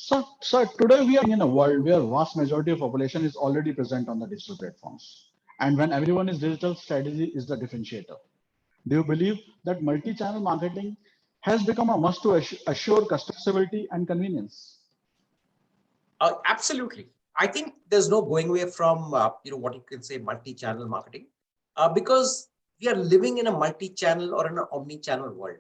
So today we are in a world where vast majority of population is already present on the digital platforms. And when everyone is digital, strategy is the differentiator. Do you believe that multi-channel marketing has become a must to assure customer accessibility and convenience? Absolutely. I think there's no going away from what you can say multi-channel marketing, because we are living in a multi-channel or in an omni-channel world,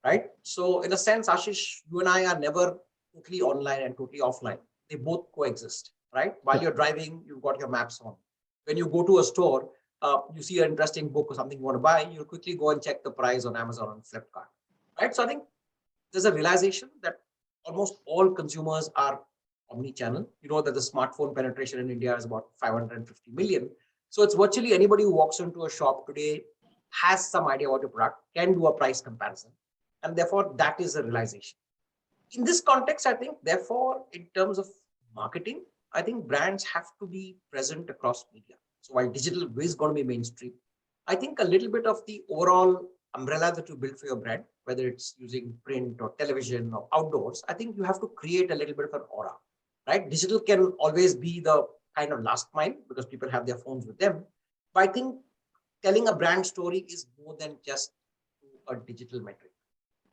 right? So in a sense, Ashish, you and I are never totally online and totally offline. They both coexist, right? While Yeah. you're driving, you've got your maps on. When you go to a store, you see an interesting book or something you want to buy, you'll quickly go and check the price on Amazon and Flipkart, right? So I think there's a realization that almost all consumers are omni-channel. You know that the smartphone penetration in India is about 550 million. So it's virtually anybody who walks into a shop today has some idea about your product, can do a price comparison. And therefore, that is a realization. In this context, I think, therefore, in terms of marketing, I think brands have to be present across media. So while digital is going to be mainstream, I think a little bit of the overall umbrella that you build for your brand, whether it's using print or television or outdoors, I think you have to create a little bit of an aura, right? Digital can always be the kind of last mile because people have their phones with them. But I think telling a brand story is more than just a digital metric,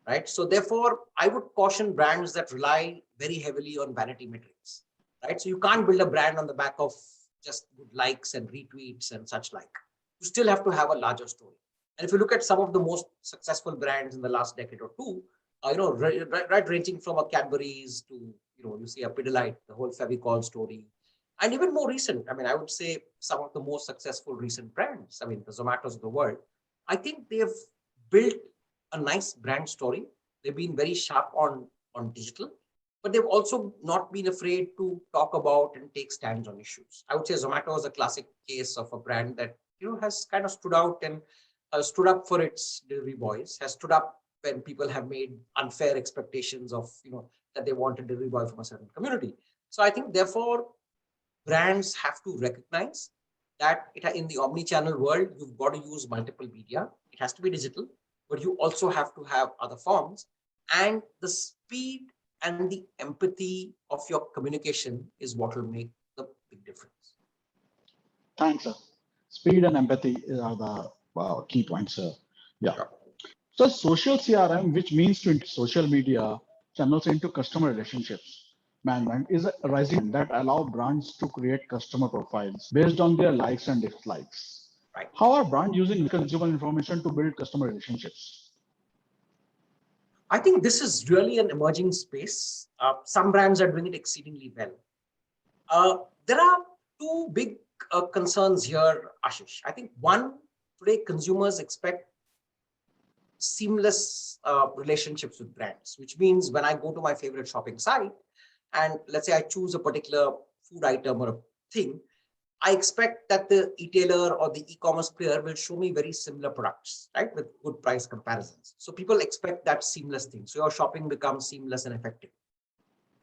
right? So therefore, I would caution brands that rely very heavily on vanity metrics, right? So you can't build a brand on the back of just good likes and retweets and such like. You still have to have a larger story. And if you look at some of the most successful brands in the last decade or two, right, ranging from a Cadbury's to, you see a Pidilite, the whole Fevicol story, and even more recent. I mean, I would say some of the most successful recent brands. I mean, the Zomatos of the world. I think they've built a nice brand story. They've been very sharp on digital, but they've also not been afraid to talk about and take stands on issues. I would say Zomato is a classic case of a brand that has kind of stood out and stood up for its delivery boys, has stood up when people have made unfair expectations of that they want a delivery boy from a certain community. So I think therefore brands have to recognize that in the omni-channel world, you've got to use multiple media. It has to be digital, but you also have to have other forms. And the speed and the empathy of your communication is what will make the big difference. Thanks, sir. Speed and empathy are the key points, sir. Yeah. Sure. So social CRM, which means to integrate social media channels into customer relationships management, is a rising that allow brands to create customer profiles based on their likes and dislikes. Right. How are brands using consumer information to build customer relationships? I think this is really an emerging space. Some brands are doing it exceedingly well. There are two big concerns here, Ashish. I think one, today consumers expect seamless relationships with brands, which means when I go to my favorite shopping site and let's say I choose a particular food item or a thing, I expect that the retailer or the e-commerce player will show me very similar products, right, with good price comparisons. So people expect that seamless thing. So your shopping becomes seamless and effective.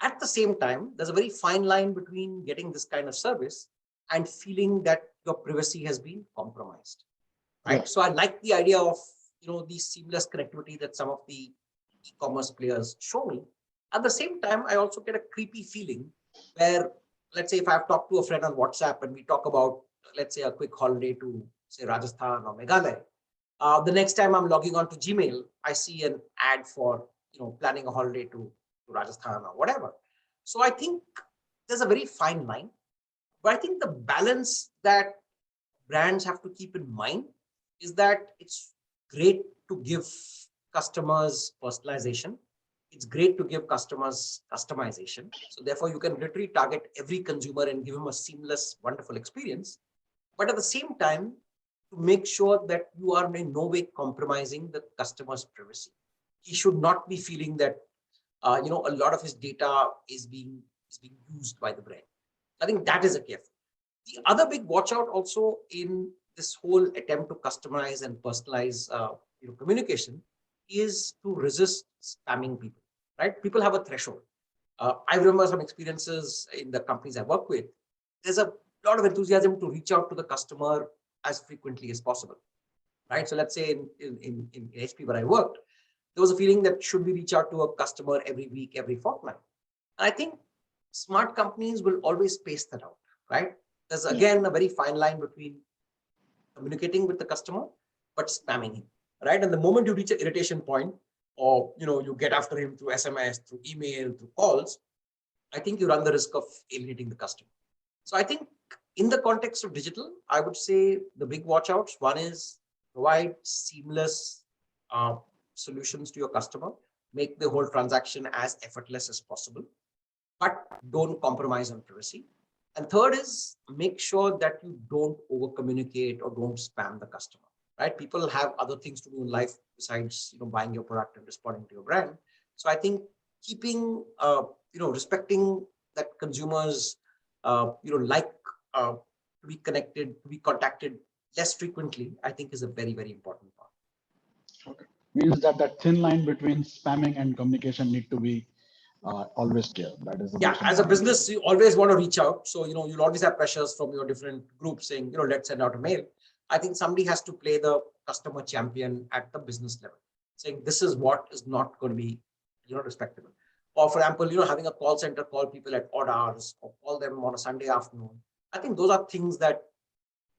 At the same time, there's a very fine line between getting this kind of service and feeling that your privacy has been compromised, right? Yeah. So I like the idea of the seamless connectivity that some of the e-commerce players show me. At the same time, I also get a creepy feeling where, let's say, if I've talked to a friend on WhatsApp and we talk about, let's say, a quick holiday to, say, Rajasthan or Meghalaya, the next time I'm logging on to Gmail, I see an ad for, planning a holiday to Rajasthan or whatever. So I think there's a very fine line, but I think the balance that brands have to keep in mind is that it's great to give customers personalization. It's great to give customers customization. So therefore, you can literally target every consumer and give them a seamless, wonderful experience. But at the same time, to make sure that you are in no way compromising the customer's privacy. He should not be feeling that a lot of his data is being used by the brand. I think that is a gift. The other big watch out also in this whole attempt to customize and personalize communication is to resist spamming people, right? People have a threshold. I remember some experiences in the companies I work with. There's a lot of enthusiasm to reach out to the customer as frequently as possible, right? So let's say in HP where I worked, there was a feeling that should we reach out to a customer every week, every fortnight? I think smart companies will always space that out, right? There's Yeah. again a very fine line between communicating with the customer but spamming him, right? And the moment you reach an irritation point, or you get after him through SMS, through email, through calls, I think you run the risk of alienating the customer. So I think in the context of digital, I would say the big watch outs. One is provide seamless uh, solutions to your customer, make the whole transaction as effortless as possible, but don't compromise on privacy. And third is make sure that you don't over communicate or don't spam the customer, right? People have other things to do in life besides buying your product and responding to your brand. So I think keeping respecting that consumers like to be connected, to be contacted less frequently, I think is a very, very important part. Okay. Means that that thin line between spamming and communication need to be always clear. That is the Yeah, most as a important thing. business, you always want to reach out. So, you'll always have pressures from your different groups saying, let's send out a mail. I think somebody has to play the customer champion at the business level, saying this is what is not going to be, respectable. Or for example, having a call center call people at odd hours or call them on a Sunday afternoon. I think those are things that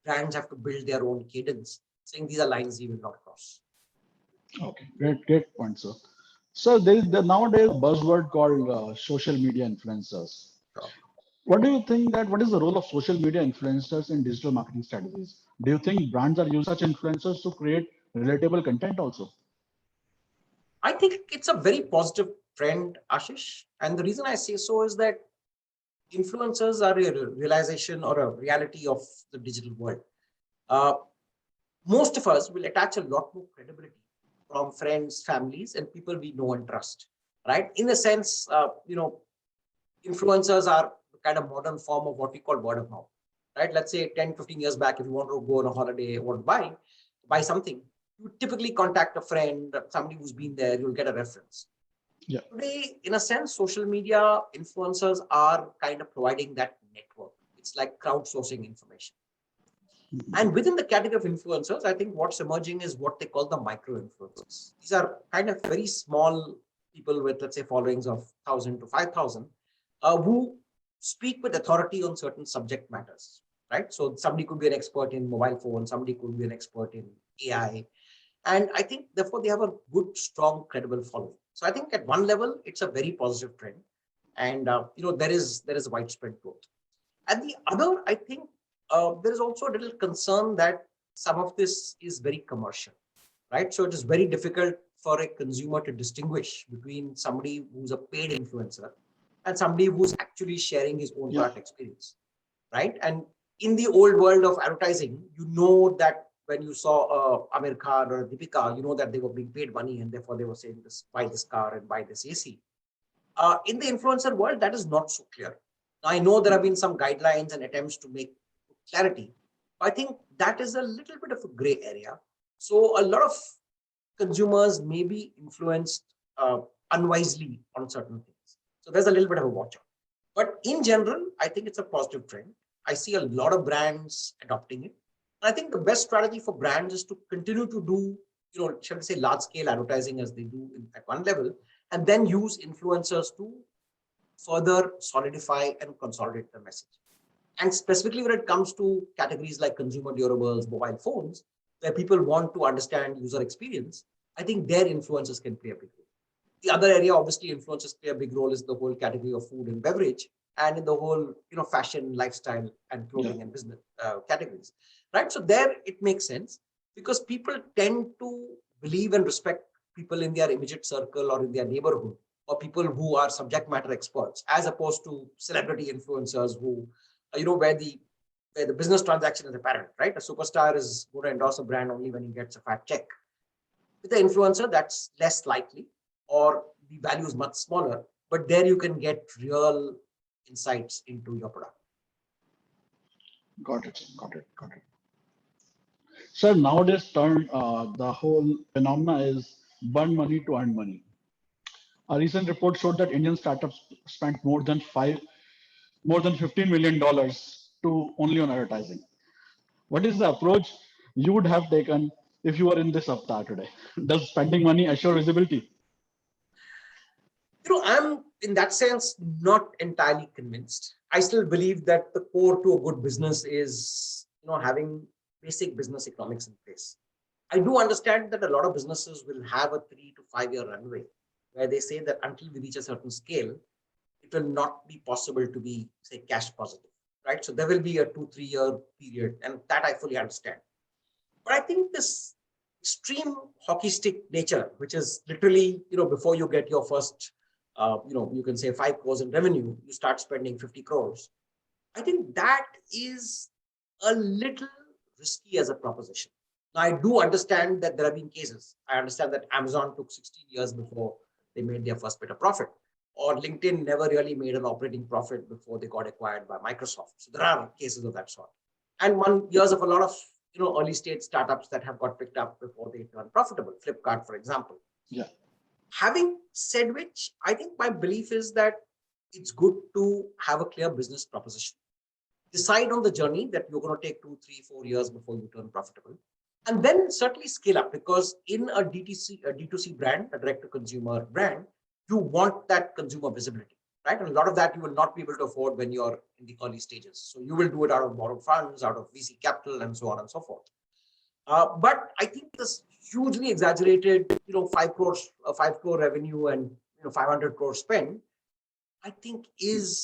brands have to build their own cadence, saying these are lines you will not cross. Okay, great point, sir. So there is nowadays a buzzword called social media influencers. Sure. What do you think that what is the role of social media influencers in digital marketing strategies? Do you think brands are using such influencers to create relatable content also? I think it's a very positive trend, Ashish. And the reason I say so is that influencers are a realization or a reality of the digital world. Uh, Most of us will attach a lot more credibility from friends, families, and people we know and trust, right? In a sense, influencers are the kind of modern form of what we call word of mouth, right? Let's say 10, 15 years back, if you want to go on a holiday or buy something, you typically contact a friend, somebody who's been there, you'll get a reference. Yeah. Today, in a sense, social media influencers are kind of providing that network. It's like crowdsourcing information. And within the category of influencers, I think what's emerging is what they call the micro influencers. These are kind of very small people with, let's say, followings of 1,000 to 5,000, who speak with authority on certain subject matters, right? So somebody could be an expert in mobile phone, somebody could be an expert in AI. And I think, therefore, they have a good, strong, credible following. So I think at one level, it's a very positive trend. And, there is widespread growth. At the other, I think there is also a little concern that some of this is very commercial, right? So it is very difficult for a consumer to distinguish between somebody who's a paid influencer and somebody who's actually sharing his own product experience, right? And in the old world of advertising, that when you saw Amir Khan or Deepika, that they were being paid money and therefore they were saying this, buy this car and buy this AC. In the influencer world, that is not so clear. Now, I know there have been some guidelines and attempts to make clarity. I think that is a little bit of a gray area. So a lot of consumers may be influenced unwisely on certain things. So there's a little bit of a watch out. But in general, I think it's a positive trend. I see a lot of brands adopting it. And I think the best strategy for brands is to continue to do, shall we say, large scale advertising as they do at one level, and then use influencers to further solidify and consolidate the message. And specifically when it comes to categories like consumer durables, mobile phones, where people want to understand user experience, I think their influencers can play a big role. The other area, obviously, influencers play a big role is the whole category of food and beverage, and in the whole, fashion, lifestyle, and clothing and business categories, right? So there it makes sense because people tend to believe and respect people in their immediate circle or in their neighborhood, or people who are subject matter experts, as opposed to celebrity influencers who, where the business transaction is apparent, right? A superstar is going to endorse a brand only when he gets a fat check. With the influencer, that's less likely, or the value is much smaller, but there you can get real insights into your product. Got it. Sir, nowadays the whole phenomena is burn money to earn money. A recent report showed that Indian startups spent more than $15 million to only on advertising. What is the approach you would have taken if you were in this avatar today? Does spending money assure visibility? I'm in that sense, not entirely convinced. I still believe that the core to a good business is, having basic business economics in place. I do understand that a lot of businesses will have a 3 to 5 year runway where they say that until we reach a certain scale, it will not be possible to be, say, cash positive, right? So there will be a 2 3 year period, and that I fully understand. But I think this extreme hockey stick nature, which is literally, before you get your first, you can say 5 crores in revenue, you start spending 50 crores. I think that is a little risky as a proposition. Now, I do understand that there have been cases. I understand that Amazon took 16 years before they made their first bit of profit, or LinkedIn never really made an operating profit before they got acquired by Microsoft. So there are cases of that sort. And years of a lot of early stage startups that have got picked up before they turn profitable. Flipkart, for example. Yeah. Having said which, I think my belief is that it's good to have a clear business proposition. Decide on the journey that you're going to take 2 3 4 years before you turn profitable, and then certainly scale up, because in a D2C brand, a direct to consumer brand, you want that consumer visibility, right? And a lot of that you will not be able to afford when you're in the early stages. So you will do it out of borrowed funds, out of VC capital, and so on and so forth. But I think this hugely exaggerated, 5 crore revenue and 500 crore spend, I think is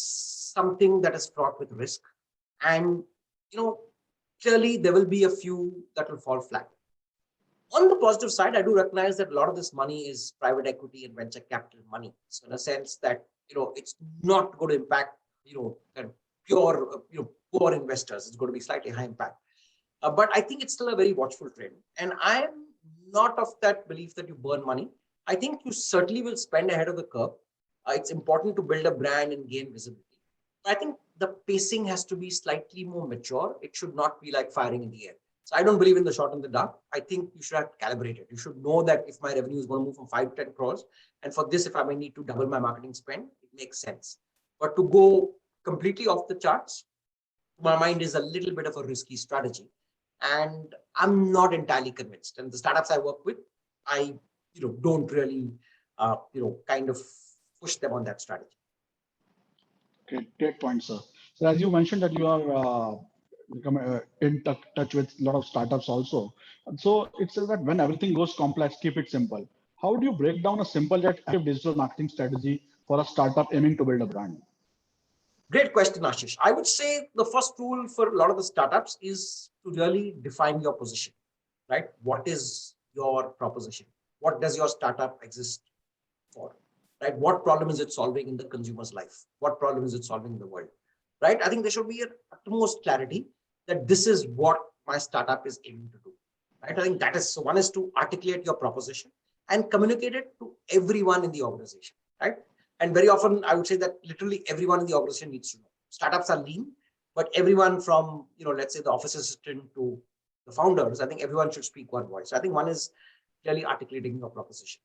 something that is fraught with risk. And, clearly there will be a few that will fall flat. On the positive side, I do recognize that a lot of this money is private equity and venture capital money. So in a sense that, it's not going to impact, kind of pure, poor investors. It's going to be slightly high impact. But I think it's still a very watchful trend. And I'm not of that belief that you burn money. I think you certainly will spend ahead of the curve. It's important to build a brand and gain visibility. I think the pacing has to be slightly more mature. It should not be like firing in the air. So I don't believe in the shot in the dark. I think you should have to calibrate it. You should know that if my revenue is going to move from 5 to 10 crores, and for this, if I may need to double my marketing spend, it makes sense. But to go completely off the charts, to my mind, is a little bit of a risky strategy. And I'm not entirely convinced. And the startups I work with, I don't really kind of push them on that strategy. Great point, sir. So as you mentioned that you are in touch with a lot of startups also. So it says that when everything goes complex, keep it simple. How do you break down a simple yet effective digital marketing strategy for a startup aiming to build a brand? Great question, Ashish. I would say the first rule for a lot of the startups is to really define your position, right? What is your proposition? What does your startup exist for, right? What problem is it solving in the consumer's life? What problem is it solving in the world, right? I think there should be an utmost clarity that this is what my startup is aiming to do, right? I think that is, so one is to articulate your proposition and communicate it to everyone in the organization, right? And very often, I would say that literally everyone in the organization needs to know. Startups are lean, but everyone from, let's say the office assistant to the founders, I think everyone should speak one voice. So I think one is clearly articulating your proposition.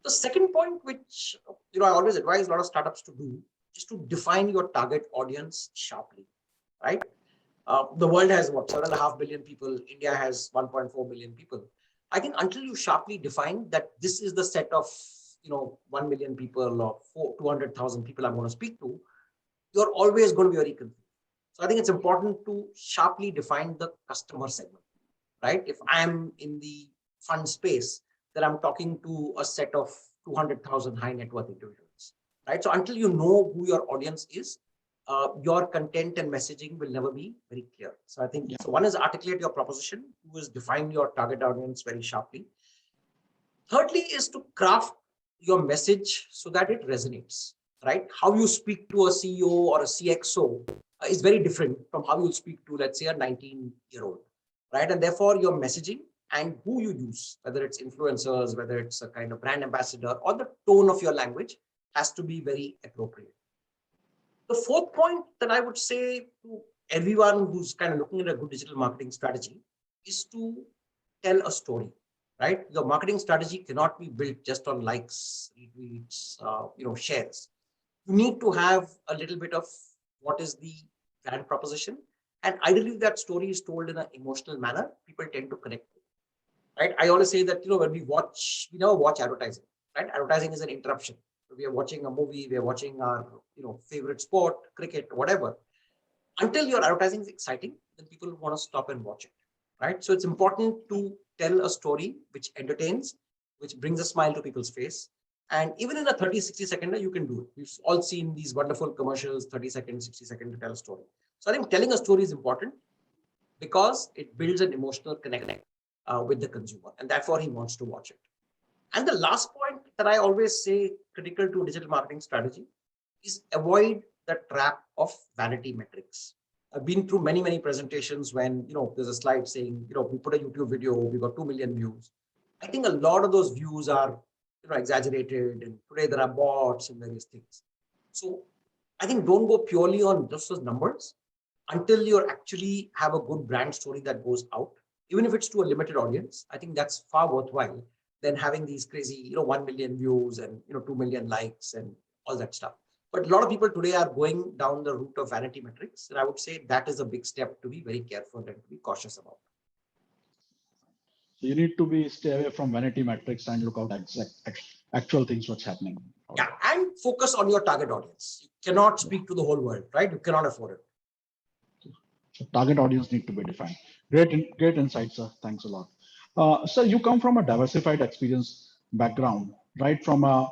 The second point, which, I always advise a lot of startups to do, is to define your target audience sharply, right? The world has 7.5 billion people. India has 1.4 billion people. I think until you sharply define that this is the set of 1 million people or 200,000 people I'm going to speak to, you're always going to be very confused. So I think it's important to sharply define the customer segment, right? If I'm in the fund space, then I'm talking to a set of 200,000 high net worth individuals, right? So until you know who your audience is, your content and messaging will never be very clear. So I think, so one is articulate your proposition, two is define your target audience very sharply. Thirdly is to craft your message so that it resonates, right? How you speak to a CEO or a CXO is very different from how you speak to, let's say, a 19-year-old, right? And therefore your messaging and who you use, whether it's influencers, whether it's a kind of brand ambassador, or the tone of your language has to be very appropriate. The fourth point that I would say to everyone who's kind of looking at a good digital marketing strategy is to tell a story, right? Your marketing strategy cannot be built just on likes, retweets, shares. You need to have a little bit of what is the brand proposition. And ideally that story is told in an emotional manner, people tend to connect with it, right? I always say that, when we never watch advertising, right? Advertising is an interruption. We are watching a movie, we are watching our favorite sport, cricket, whatever. Until your advertising is exciting, then people want to stop and watch it, right? So it's important to tell a story which entertains, which brings a smile to people's face. And even in a 30, 60 second, you can do it. We've all seen these wonderful commercials, 30 seconds, 60 seconds to tell a story. So I think telling a story is important because it builds an emotional connect with the consumer, and therefore he wants to watch it. And the last point that I always say critical to digital marketing strategy is avoid the trap of vanity metrics. I've been through many, many presentations when, there's a slide saying, we put a YouTube video, we got 2 million views. I think a lot of those views are, exaggerated, and today there are bots and various things. So I think don't go purely on just those numbers until you actually have a good brand story that goes out, even if it's to a limited audience. I think that's far worthwhile than having these crazy, 1 million views and, 2 million likes and all that stuff. But a lot of people today are going down the route of vanity metrics. And I would say that is a big step to be very careful and to be cautious about. So you need to stay away from vanity metrics and look out at actual things what's happening. Yeah, and focus on your target audience. You cannot speak to the whole world, right? You cannot afford it. So target audience need to be defined. Great insight, sir. Thanks a lot. Sir, you come from a diversified experience background, right? From a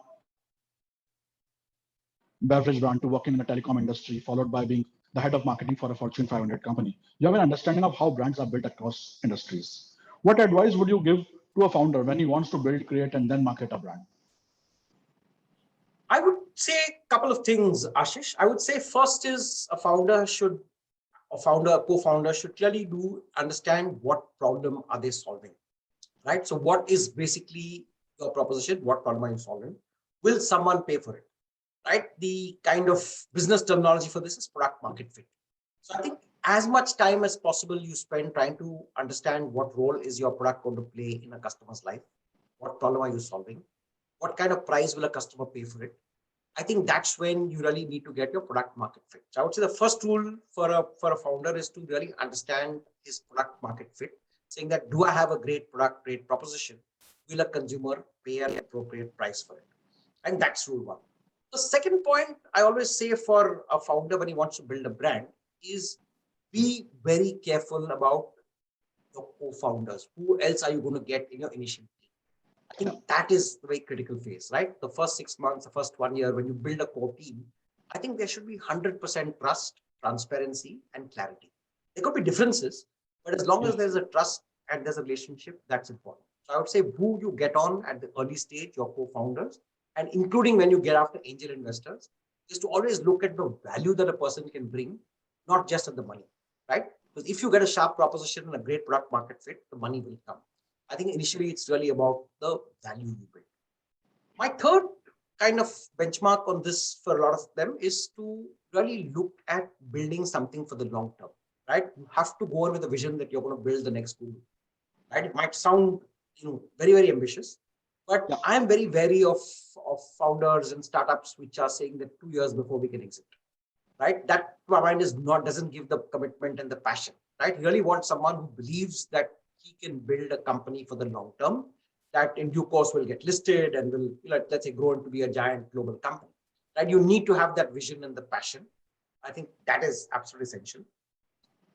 beverage brand to working in the telecom industry, followed by being the head of marketing for a Fortune 500 company. You have an understanding of how brands are built across industries. What advice would you give to a founder when he wants to build, create, and then market a brand? I would say a couple of things, Ashish. I would say first is a co-founder should clearly understand what problem are they solving, right? So what is basically your proposition? What problem are you solving? Will someone pay for it? Right? The kind of business terminology for this is product market fit. So I think as much time as possible you spend trying to understand what role is your product going to play in a customer's life. What problem are you solving? What kind of price will a customer pay for it? I think that's when you really need to get your product market fit. So I would say the first rule for a founder is to really understand his product market fit, saying that, do I have a great product, great proposition? Will a consumer pay an appropriate price for it? And that's rule one. The second point I always say for a founder when he wants to build a brand is be very careful about your co-founders. Who else are you going to get in your initial team? I think that is the very critical phase, right? The first 6 months, the first 1 year, when you build a core team, I think there should be 100% trust, transparency, and clarity. There could be differences, but as long as there's a trust and there's a relationship, that's important. So I would say who you get on at the early stage, your co-founders, and including when you get after angel investors, is to always look at the value that a person can bring, not just at the money, right? Because if you get a sharp proposition and a great product market fit, the money will come. I think initially it's really about the value you bring. My third kind of benchmark on this for a lot of them is to really look at building something for the long term, right? You have to go on with a vision that you're going to build the next Google, right? It might sound, very, very ambitious, but I am very wary of founders and startups which are saying that 2 years before we can exit, right? That to my mind doesn't give the commitment and the passion, right? You really want someone who believes that he can build a company for the long term that in due course will get listed and will, let's say, grow into be a giant global company, right? You need to have that vision and the passion. I think that is absolutely essential.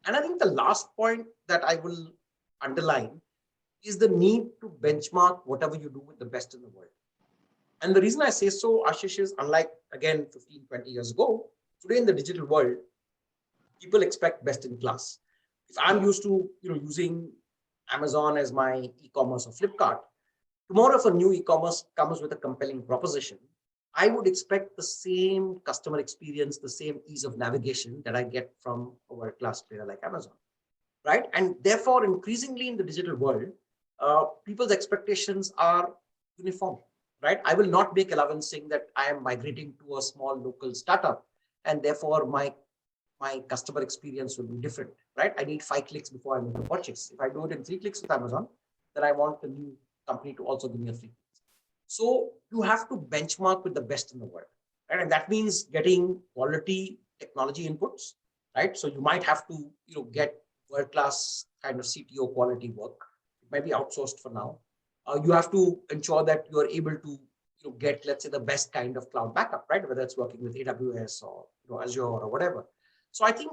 And I think the last point that I will underline is the need to benchmark whatever you do with the best in the world. And the reason I say so, Ashish, is unlike, again, 15, 20 years ago, today in the digital world, people expect best in class. If I'm used to, using Amazon as my e-commerce or Flipkart, tomorrow if a new e-commerce comes with a compelling proposition, I would expect the same customer experience, the same ease of navigation that I get from a world-class player like Amazon, right? And therefore, increasingly in the digital world, people's expectations are uniform, right? I will not make allowance saying that I am migrating to a small local startup and therefore my customer experience will be different, right? I need 5 clicks before I make a purchase. If I do it in 3 clicks with Amazon, then I want the new company to also give me a free click. So you have to benchmark with the best in the world, right? And that means getting quality technology inputs, right? So you might have to, get world-class kind of CTO quality work. It might be outsourced for now. You have to ensure that you are able to, get, let's say, the best kind of cloud backup, right? Whether it's working with AWS or Azure or whatever. So I think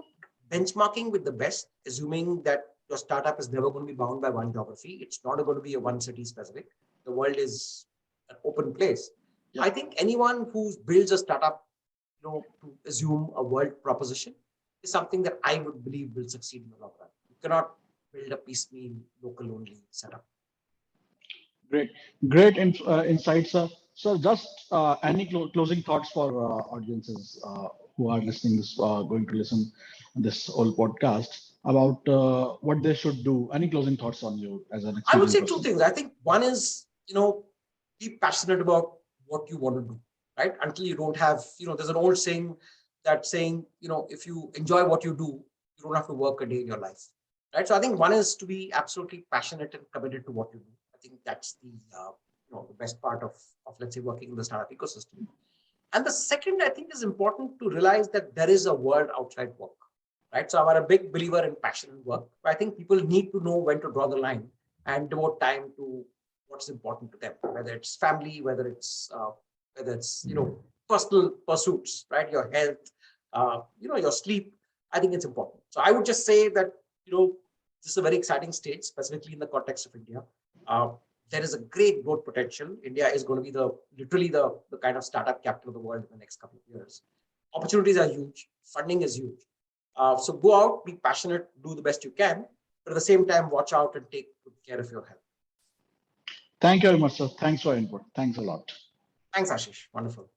benchmarking with the best, assuming that your startup is never going to be bound by one geography, it's not going to be a one city specific. The world is an open place. Yeah. I think anyone who builds a startup, to assume a world proposition is something that I would believe will succeed in the long run. You cannot build a piecemeal, local only setup. Great, great insights, sir. So, just any closing thoughts for audiences who are listening, going to listen this whole podcast about what they should do? Any closing thoughts on you as an I would experienced say two person? things. I think one is, be passionate about what you want to do, right? Until you don't have, there's an old saying that saying, if you enjoy what you do, you don't have to work a day in your life, right? So I think one is to be absolutely passionate and committed to what you do. I think that's the best part of let's say working in the startup ecosystem. And the second, I think, is important to realize that there is a world outside work, right? So I'm a big believer in passion and work. But I think people need to know when to draw the line and devote time to what's important to them, whether it's family, whether it's personal pursuits, right? Your health, your sleep. I think it's important. So I would just say that this is a very exciting stage, specifically in the context of India. There is a great growth potential. India is going to be literally the kind of startup capital of the world in the next couple of years. Opportunities are huge. Funding is huge. So go out, be passionate, do the best you can, but at the same time, watch out and take good care of your health. Thank you very much, sir. Thanks for your input. Thanks a lot. Thanks, Ashish. Wonderful.